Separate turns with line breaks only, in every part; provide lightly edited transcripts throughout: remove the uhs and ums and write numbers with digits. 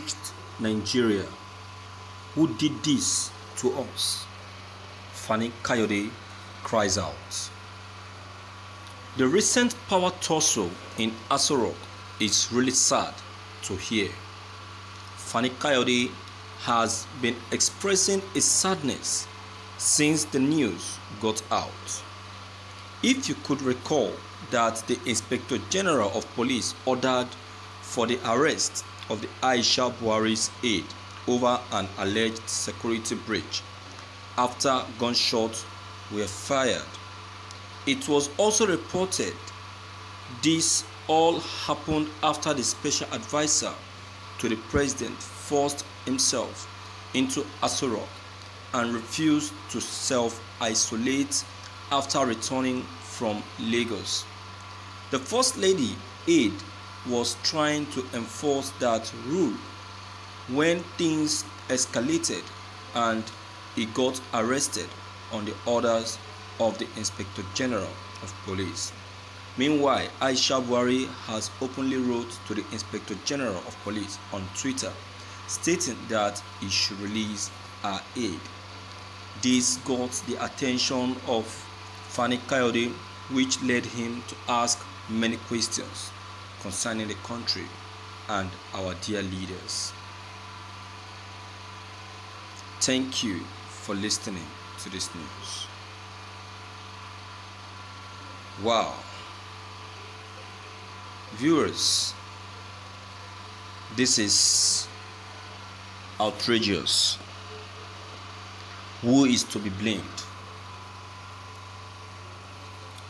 bewitched Nigeria? Who did this to us? Fani Kayode cries out. The recent power tussle in Aso Rock is really sad to hear. Fani Kayode has been expressing his sadness since the news got out. If you could recall that the Inspector General of Police ordered for the arrest of the Aisha Buhari's aide over an alleged security breach after gunshots were fired. It was also reported this all happened after the special advisor to the president forced himself into Aso Rock and refused to self-isolate after returning from Lagos. The First Lady aide was trying to enforce that rule when things escalated and he got arrested on the orders of the Inspector General of Police. Meanwhile, Aisha Buhari has openly wrote to the Inspector General of Police on Twitter, stating that he should release her aide. This got the attention of Fani Kayode, which led him to ask many questions concerning the country and our dear leaders. Thank you for listening to this news. Wow. Viewers, this is outrageous. Who is to be blamed?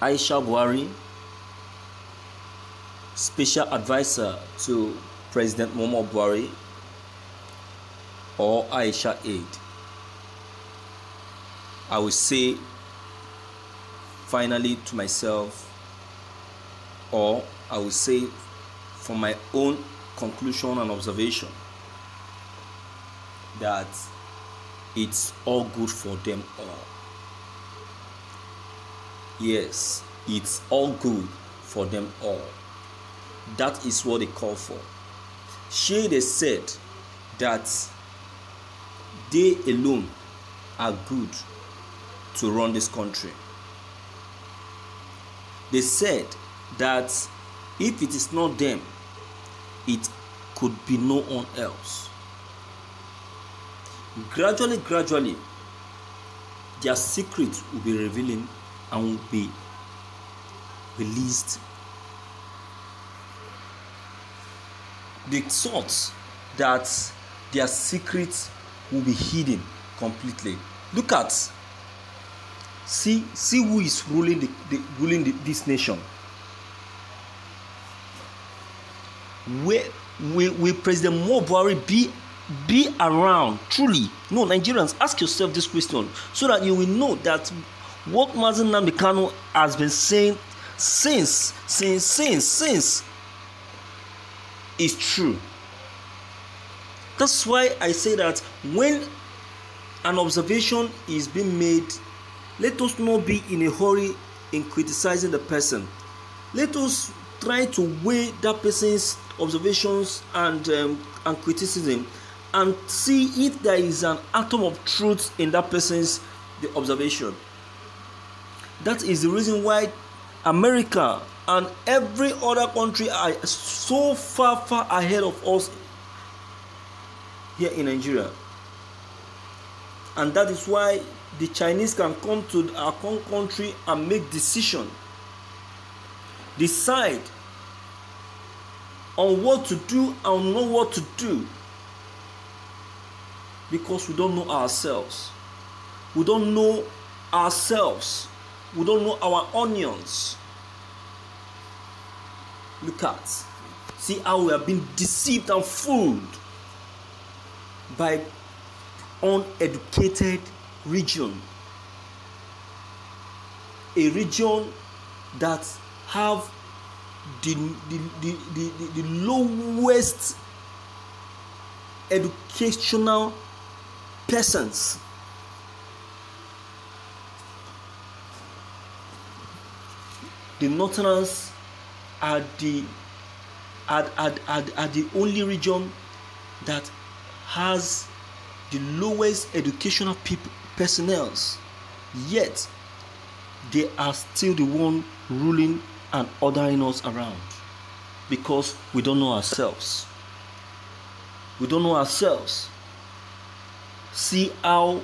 Aisha Buhari, special advisor to President Muhammadu Buhari, or Aisha aide? I will say finally to myself, or I will say from my own conclusion and observation, that it's all good for them all. Yes, it's all good for them all. That is what they call for. They said that they alone are good to run this country. They said that if it is not them, it could be no one else. Gradually, their secrets will be revealing and will be released. They thought that their secrets will be hidden completely. Look at, see who is ruling this nation. Where will President Muhammadu Buhari be around truly? No, Nigerians, ask yourself this question so that you will know that what Mazi Nnamdi Kanu has been saying since is true. That's why I say that when an observation is being made, let us not be in a hurry in criticizing the person. Let us try to weigh that person's observations and criticism and see if there is an atom of truth in that person's observation. That is the reason why America and every other country are so far ahead of us here in Nigeria. And that is why the Chinese can come to our country and make decision, decide on what to do and not what to do, because we don't know ourselves. We don't know ourselves. We don't know our onions. Look at, see how we have been deceived and fooled by uneducated region, a region that have the lowest educational persons. The Northerners are the only region that has the lowest educational personnel, yet they are still the one ruling and ordering us around, because we don't know ourselves. We don't know ourselves. See how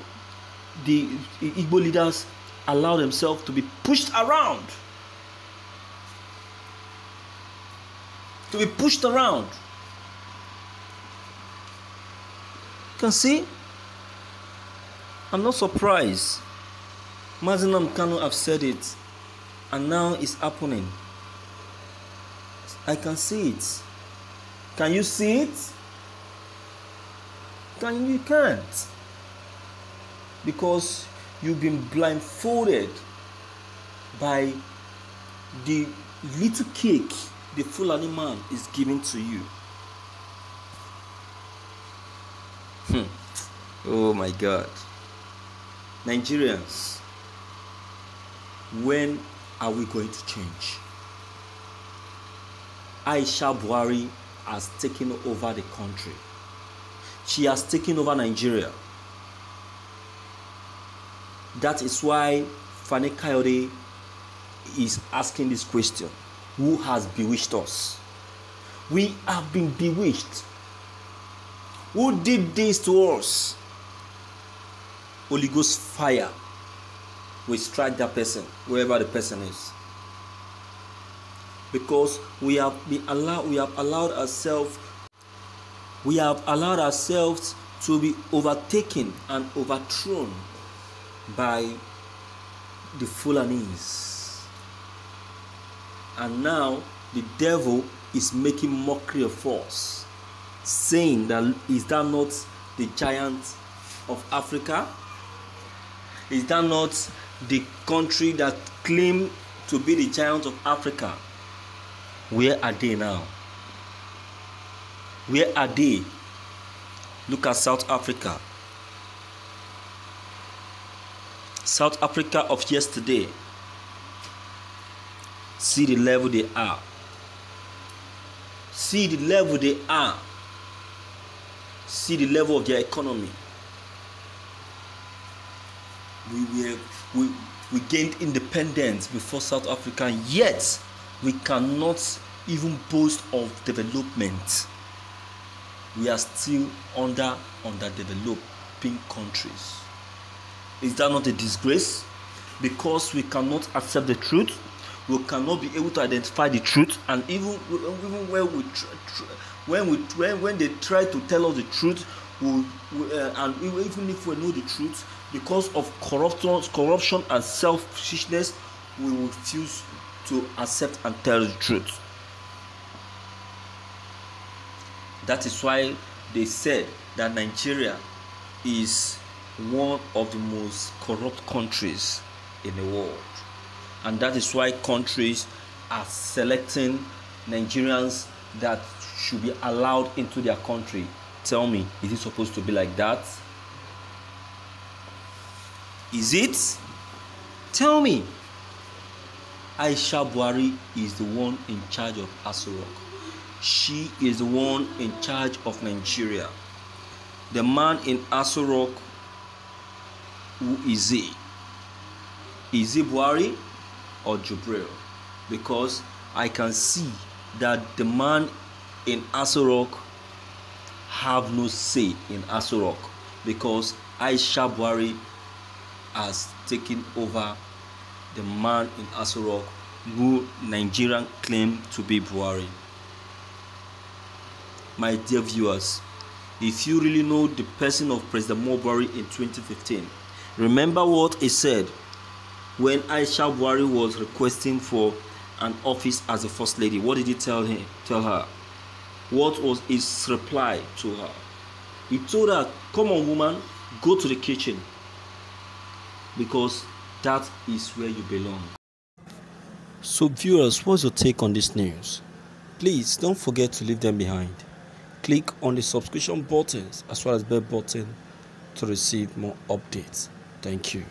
the Igbo leaders allow themselves to be pushed around. To be pushed around. You can see, I'm not surprised. Mazinam Kanu have said it, and now it's happening. I can see it. Can you see it? You can't. Because you've been blindfolded by the little cake the Fulani man is giving to you. Oh my God. Nigerians, when are we going to change? Aisha Buhari has taken over the country. She has taken over Nigeria. That is why Fani Kayode is asking this question. Who has bewitched us? We have been bewitched. Who did this to us? Holy Ghost fire will strike that person, wherever the person is. Because we have allowed ourselves to be overtaken and overthrown by the Fulanis. And now the devil is making mockery of us, saying that, is that not the giant of Africa? Is that not the country that claimed to be the giant of Africa? Where are they now? Where are they? Look at South Africa. South Africa of yesterday. See the level they are. See the level they are. See the level of their economy. We gained independence before South Africa, yet we cannot even boast of development. We are still underdeveloping countries. Is that not a disgrace? Because we cannot accept the truth, we cannot be able to identify the truth, and even when they try to tell us the truth, and even if we know the truth, because of corruption and selfishness, we will refuse to accept and tell the truth. That is why they said that Nigeria is one of the most corrupt countries in the world. And that is why countries are selecting Nigerians that should be allowed into their country. Tell me, is it supposed to be like that? Is it? Tell me. Aisha Buhari is the one in charge of Aso Rock. She is the one in charge of Nigeria. The man in Aso Rock, who is he? Is he Buhari or Jubril? Because I can see that the man in Aso Rock have no say in Aso Rock, because Aisha Buhari has taken over the man in Aso Rock who Nigerian claim to be Buhari. My dear viewers, if you really know the person of President Buhari in 2015, remember what he said when Aisha Buhari was requesting for an office as a first lady. What did he tell her? What was his reply to her? He told her, "Come on, woman, go to the kitchen, because that is where you belong." So viewers, what's your take on this news? Please don't forget to leave them behind. Click on the subscription buttons as well as bell button to receive more updates. Thank you.